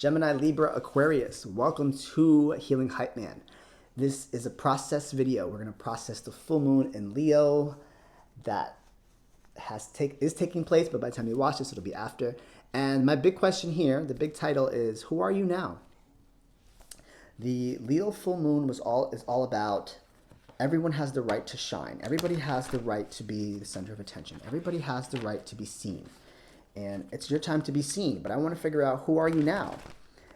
Gemini, Libra, Aquarius. Welcome to Healing Hype Man. This is a process video. We're going to process the full moon in Leo that is taking place, but by the time you watch this, it'll be after. And my big question here, the big title is, who are you now? The Leo full moon is all about everyone has the right to shine. Everybody has the right to be the center of attention. Everybody has the right to be seen. And it's your time to be seen, but I want to figure out, who are you now?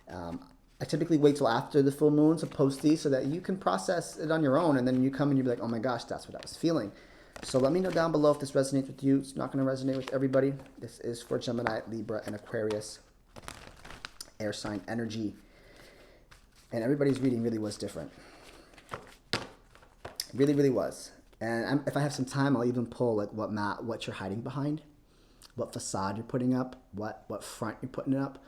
I typically wait till after the full moon to post these so that you can process it on your own, and then you come and you'll be like, oh my gosh, that's what I was feeling. So let me know down below if this resonates with you. It's not going to resonate with everybody. This is for Gemini, Libra, and Aquarius, air sign energy. And everybody's reading really was different. Really, really was. And if I have some time, I'll even pull like what you're hiding behind, what facade you're putting up, what front you're putting up,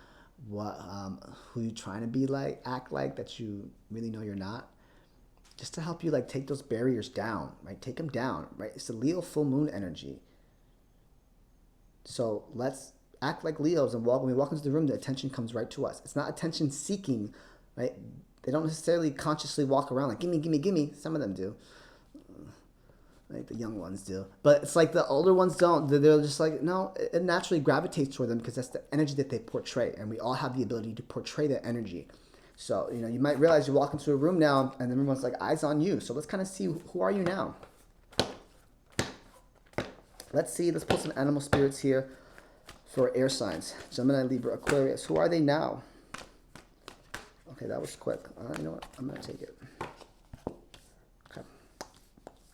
who you're trying to be like, act like that you really know you're not. Just to help you like take those barriers down, right? Take them down, right? It's the Leo full moon energy. So let's act like Leos, and when we walk into the room, the attention comes right to us. It's not attention seeking, right? They don't necessarily consciously walk around like, gimme, gimme, gimme. Some of them do. Like the young ones do. But it's like the older ones don't. They're just like, no, it naturally gravitates toward them because that's the energy that they portray. And we all have the ability to portray that energy. So, you know, you might realize you walk into a room now and everyone's like, eyes on you. So let's kind of see, who are you now? Let's see. Let's put some animal spirits here for air signs. Gemini, Libra, Aquarius. Who are they now? Okay, that was quick. You know what? I'm going to take it. Okay.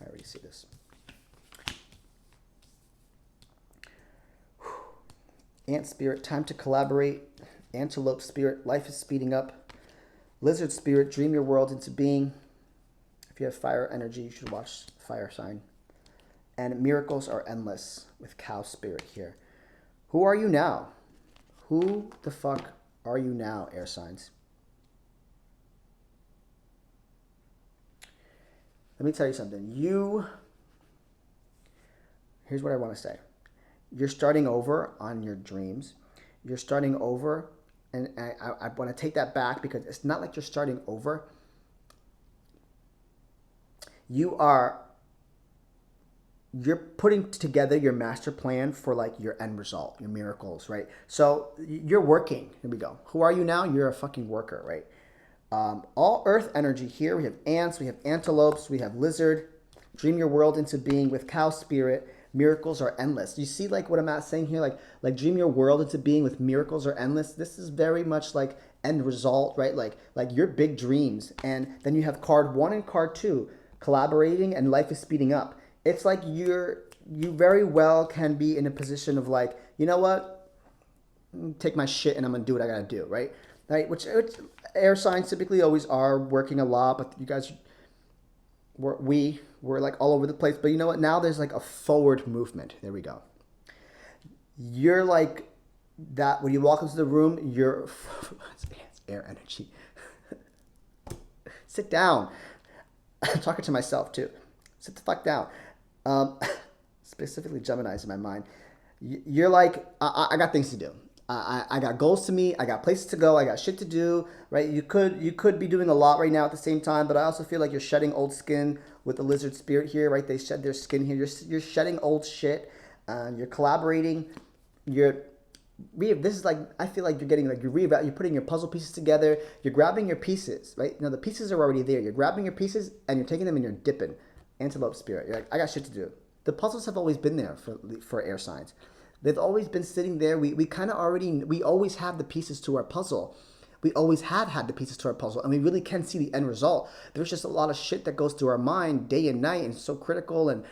I already see this. Ant spirit, time to collaborate. Antelope spirit, life is speeding up. Lizard spirit, dream your world into being. If you have fire energy, you should watch fire sign. And miracles are endless with cow spirit here. Who are you now? Who the fuck are you now, air signs? Let me tell you something. Here's what I want to say. You're starting over on your dreams. You're starting over, and I want to take that back because it's not like you're starting over. You're putting together your master plan for like your end result, your miracles, right? So you're working. Here we go. Who are you now? You're a fucking worker, right? All earth energy here. We have ants, we have antelopes, we have lizard. Dream your world into being with cow spirit. Miracles are endless. You see like what I'm saying here? Like dream your world into being with miracles are endless. This is very much like end result, right? Like your big dreams. And then you have card 1 and card 2, collaborating and life is speeding up. It's like you very well can be in a position of like, you know what? Take my shit and I'm going to do what I got to do, right? Right, which air signs typically always are working a lot, but you guys, we're like all over the place. But you know what? Now there's like a forward movement. There we go. You're like that when you walk into the room. You're it's air energy. Sit down. I'm talking to myself too. Sit the fuck down. Specifically Gemini's in my mind. You're like, I got things to do. I got goals to meet. I got places to go. I got shit to do, right? You could be doing a lot right now at the same time, but I also feel like you're shedding old skin with the lizard spirit here, right? They shed their skin here. You're shedding old shit. You're collaborating. This is like, I feel like you're getting like you're putting your puzzle pieces together. You're grabbing your pieces, right? You know, the pieces are already there. You're grabbing your pieces and you're taking them and you're dipping. Antelope spirit. You're like, I got shit to do. The puzzles have always been there for air signs. They've always been sitting there. We always have the pieces to our puzzle. We always have had the pieces to our puzzle, and we really can see the end result. There's just a lot of shit that goes through our mind day and night, and it's so critical. And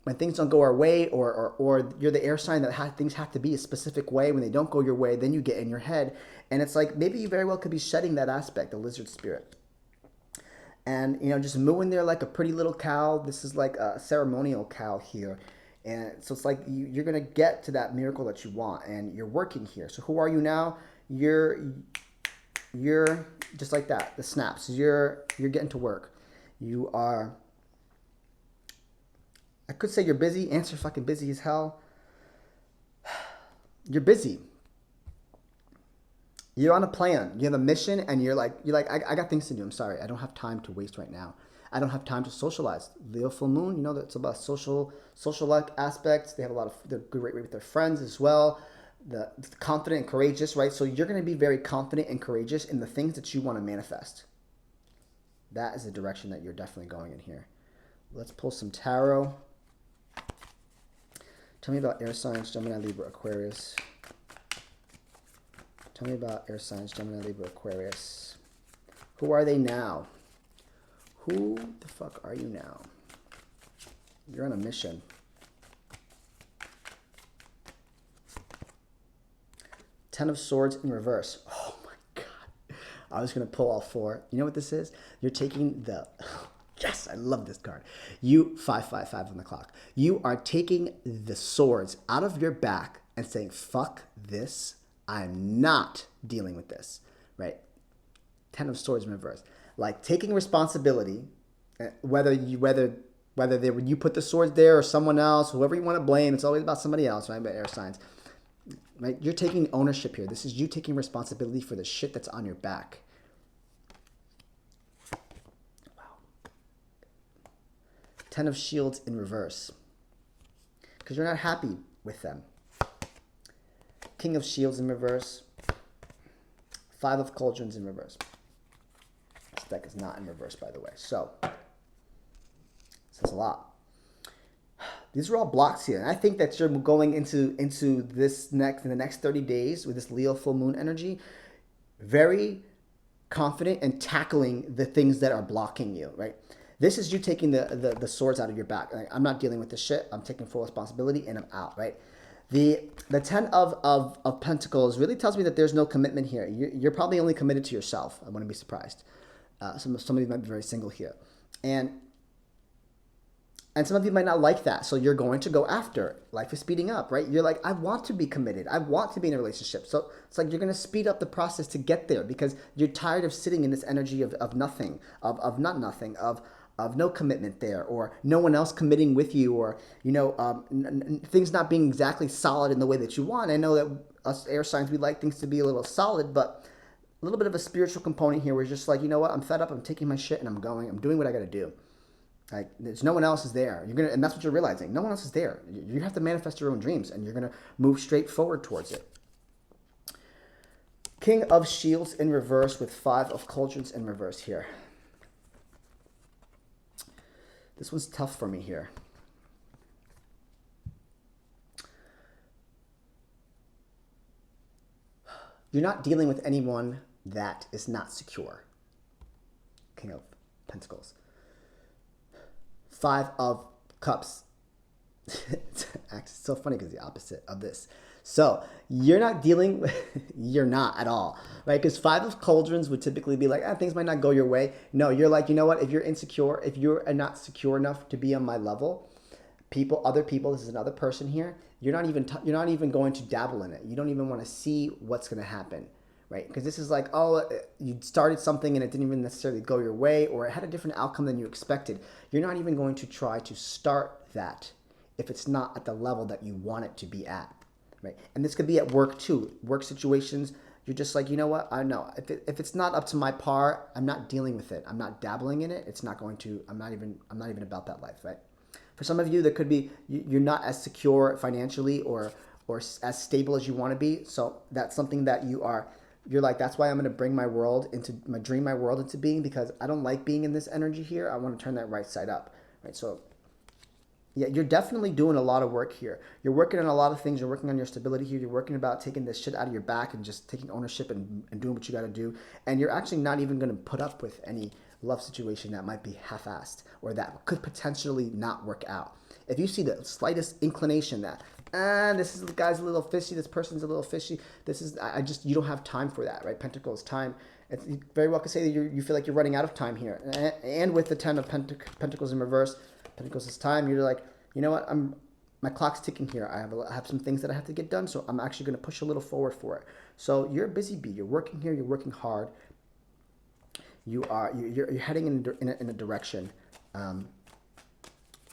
when things don't go our way, or you're the air sign that things have to be a specific way. When they don't go your way, then you get in your head, and it's like maybe you very well could be shedding that aspect, the lizard spirit. And you know, just mooing there like a pretty little cow. This is like a ceremonial cow here. And so it's like you're going to get to that miracle that you want, and you're working here. So who are you now? You're just like that, the snaps. You're getting to work. You are, I could say you're busy. Ants are fucking busy as hell. You're busy. You're on a plan. You have a mission, and you're like, I got things to do. I'm sorry, I don't have time to waste right now. I don't have time to socialize. Leo full moon, you know, that's about social like aspects. They have a lot of they're great with their friends as well. The confident and courageous, right? So you're going to be very confident and courageous in the things that you want to manifest. That is the direction that you're definitely going in here. Let's pull some tarot. Tell me about air signs, Gemini, Libra, Aquarius. Tell me about air signs, Gemini, Libra, Aquarius. Who are they now? Who the fuck are you now? You're on a mission. Ten of Swords in reverse. Oh my God. I was going to pull all four. You know what this is? You're taking the... Yes, I love this card. You, 555 on the clock. You are taking the swords out of your back and saying, fuck this. I'm not dealing with this, right? Ten of Swords in reverse. Like taking responsibility, whether you put the swords there or someone else, whoever you want to blame, it's always about somebody else, right? But air signs, right? You're taking ownership here. This is you taking responsibility for the shit that's on your back. Wow. Ten of Shields in reverse, because you're not happy with them. King of Shields in reverse. Five of Cauldrons in reverse. This deck is not in reverse, by the way. So, says a lot. These are all blocks here. And I think that you're going into this in the next 30 days with this Leo full moon energy, very confident and tackling the things that are blocking you, right? This is you taking the swords out of your back. Like, I'm not dealing with this shit. I'm taking full responsibility and I'm out, right? The Ten of Pentacles really tells me that there's no commitment here. You're probably only committed to yourself. I wouldn't be surprised. Some of you might be very single here. And some of you might not like that. So you're going to go after it. Life is speeding up, right? You're like, I want to be committed. I want to be in a relationship. So it's like you're going to speed up the process to get there because you're tired of sitting in this energy of nothing, of not nothing, of no commitment there, or no one else committing with you, or, you know, things not being exactly solid in the way that you want. I know that us air signs, we like things to be a little solid, but a little bit of a spiritual component here where it's just like, you know what, I'm fed up, I'm taking my shit and I'm doing what I got to do. Like, there's no one else is there. And that's what you're realizing. No one else is there. You have to manifest your own dreams and you're going to move straight forward towards it. King of Shields in reverse with Five of Cauldrons in reverse here. This one's tough for me here. You're not dealing with anyone that is not secure. King of Pentacles. Five of Cups. It's so funny because the opposite of this. So you're not dealing with, you're not at all, right? Because Five of Cauldrons would typically be like, things might not go your way. No, you're like, you know what? If you're insecure, if you're not secure enough to be on my level, other people, this is another person here, you're not even going to dabble in it. You don't even want to see what's going to happen, right? Because this is like, oh, you started something and it didn't even necessarily go your way, or it had a different outcome than you expected. You're not even going to try to start that if it's not at the level that you want it to be at. Right. And this could be at work too. Work situations, you're just like, you know what? I know if it's not up to my par, I'm not dealing with it. I'm not dabbling in it. It's not going to. I'm not even about that life, right? For some of you, there could be you're not as secure financially or as stable as you want to be. So that's something that you're like, that's why I'm going to bring my world into being, because I don't like being in this energy here. I want to turn that right side up, right? So. Yeah, you're definitely doing a lot of work here. You're working on a lot of things. You're working on your stability here. You're working about taking this shit out of your back and just taking ownership and doing what you got to do. And you're actually not even going to put up with any love situation that might be half-assed or that could potentially not work out. If you see the slightest inclination that, this guy's a little fishy, this person's a little fishy, you don't have time for that, right? Pentacles, time. You very well could say that you feel like you're running out of time here. And with the Ten of Pentacles in reverse, Pentacles is time. You're like, you know what? My clock's ticking here. I have some things that I have to get done, so I'm actually going to push a little forward for it. So you're a busy bee. You're working here. You're working hard. You're heading in a direction,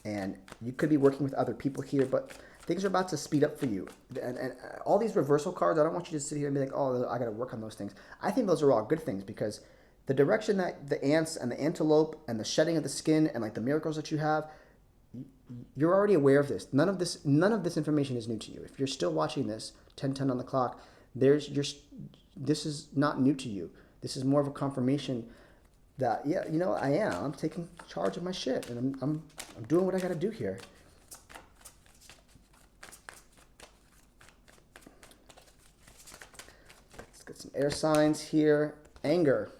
and you could be working with other people here. But Things are about to speed up for you. And all these reversal cards, I don't want you to sit here and be like, oh, I got to work on those things. I think those are all good things, because the direction that the ants and the antelope and the shedding of the skin and like the miracles that you have, you're already aware of this. None of this information is new to you. If you're still watching this, 10:10 on the clock, this is not new to you. This is more of a confirmation that, yeah, you know, I'm taking charge of my shit, and I'm doing what I got to do here. Let's get some air signs here. Anger.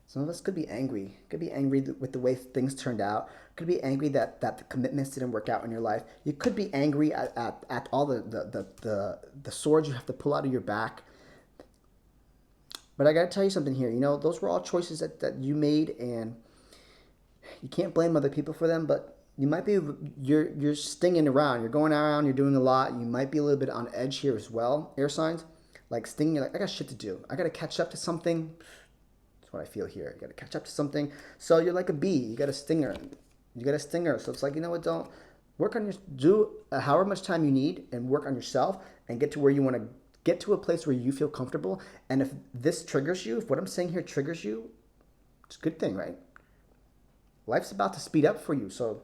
Some of us could be angry. Could be angry with the way things turned out. Could be angry that the commitments didn't work out in your life. You could be angry at all the swords you have to pull out of your back. But I got to tell you something here. You know, those were all choices that you made, and you can't blame other people for them. But you might be, you're stinging around. You're going around. You're doing a lot. You might be a little bit on edge here as well. Air signs, like stinging. You're like, I got shit to do. I got to catch up to something. That's what I feel here. You got to catch up to something. So you're like a bee. You got a stinger. You got a stinger. So it's like, you know what? Don't work on do however much time you need and work on yourself and get to where you want to get, to a place where you feel comfortable. And if this triggers you, if what I'm saying here triggers you, it's a good thing, right? Life's about to speed up for you. So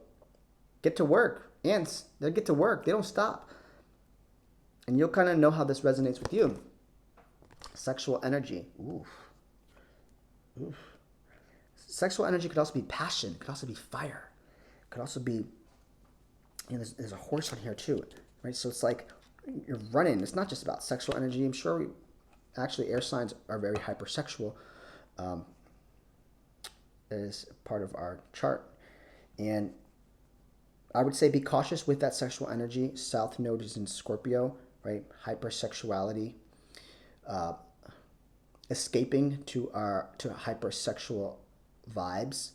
get to work. Ants, they get to work. They don't stop. And you'll kind of know how this resonates with you. Sexual energy. Oof. Oof. Sexual energy could also be passion. It could also be fire. It could also be, you know, there's a horse on here too, right? So it's like you're running. It's not just about sexual energy. I'm sure actually air signs are very hypersexual. As part of our chart. And I would say be cautious with that sexual energy. South node is in Scorpio, right? Hypersexuality. Escaping to hypersexual vibes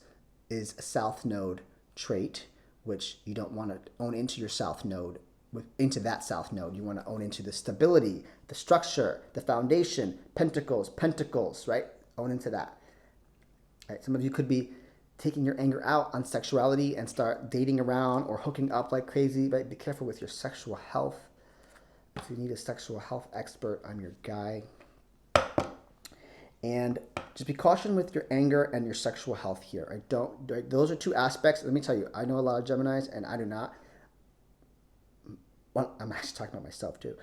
is a South node trait, which you don't want to own into your South node. Into that South node, you want to own into the stability, the structure, the foundation, pentacles, right? Own into that. Right? Some of you could be taking your anger out on sexuality and start dating around or hooking up like crazy, but be careful with your sexual health. If you need a sexual health expert, I'm your guy. And just be cautious with your anger and your sexual health here. Those are two aspects. Let me tell you, I know a lot of Geminis, and I do not. Well, I'm actually talking about myself too.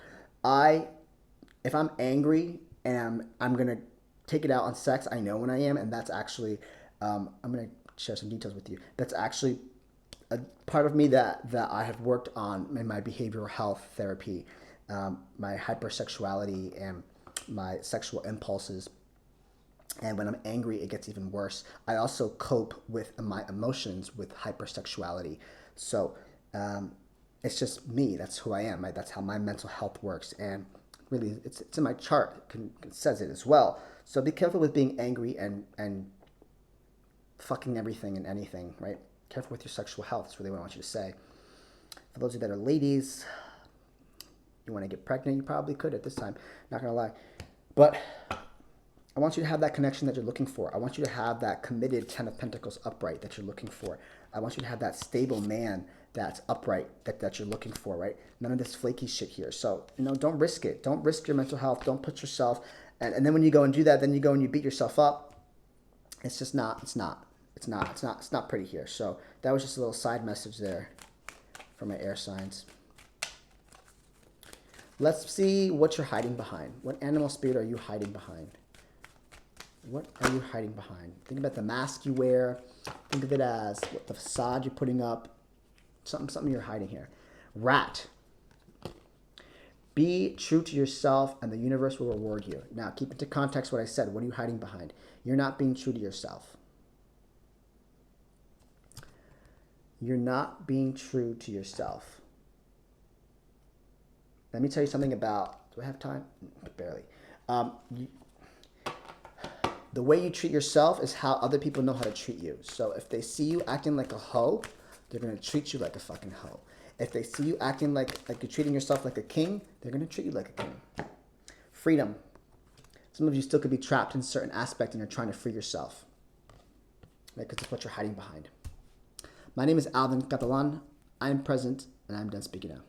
If I'm angry and I'm gonna take it out on sex, I know when I am, and that's actually, I'm gonna share some details with you. That's actually a part of me that I have worked on in my behavioral health therapy, my hypersexuality and my sexual impulses. And when I'm angry, it gets even worse. I also cope with my emotions with hypersexuality. So it's just me. That's who I am. That's how my mental health works. And really, it's in my chart. It says it as well. So be careful with being angry and fucking everything and anything, right? Careful with your sexual health. That's really what I want you to say. For those of you that are ladies, you want to get pregnant, you probably could at this time. Not going to lie. But I want you to have that connection that you're looking for. I want you to have that committed 10 of Pentacles upright that you're looking for. I want you to have that stable man that's upright that you're looking for, right? None of this flaky shit here. So, don't risk it. Don't risk your mental health. Don't put yourself, and then when you go and do that, then you go and you beat yourself up. It's just not, it's not pretty here. So that was just a little side message there for my air signs. Let's see what you're hiding behind. What animal spirit are you hiding behind? What are you hiding behind? Think about the mask you wear. Think of it as what the facade you're putting up. Something you're hiding here. Rat. Be true to yourself and the universe will reward you. Now, keep into context what I said. What are you hiding behind? You're not being true to yourself. You're not being true to yourself. Let me tell you something about, do I have time? Barely. The way you treat yourself is how other people know how to treat you. So if they see you acting like a hoe, they're going to treat you like a fucking hoe. If they see you acting like you're treating yourself like a king, they're going to treat you like a king. Freedom. Some of you still could be trapped in certain aspects and you're trying to free yourself. Right? Because it's what you're hiding behind. My name is Alvin Catalan. I am present And I'm done speaking now.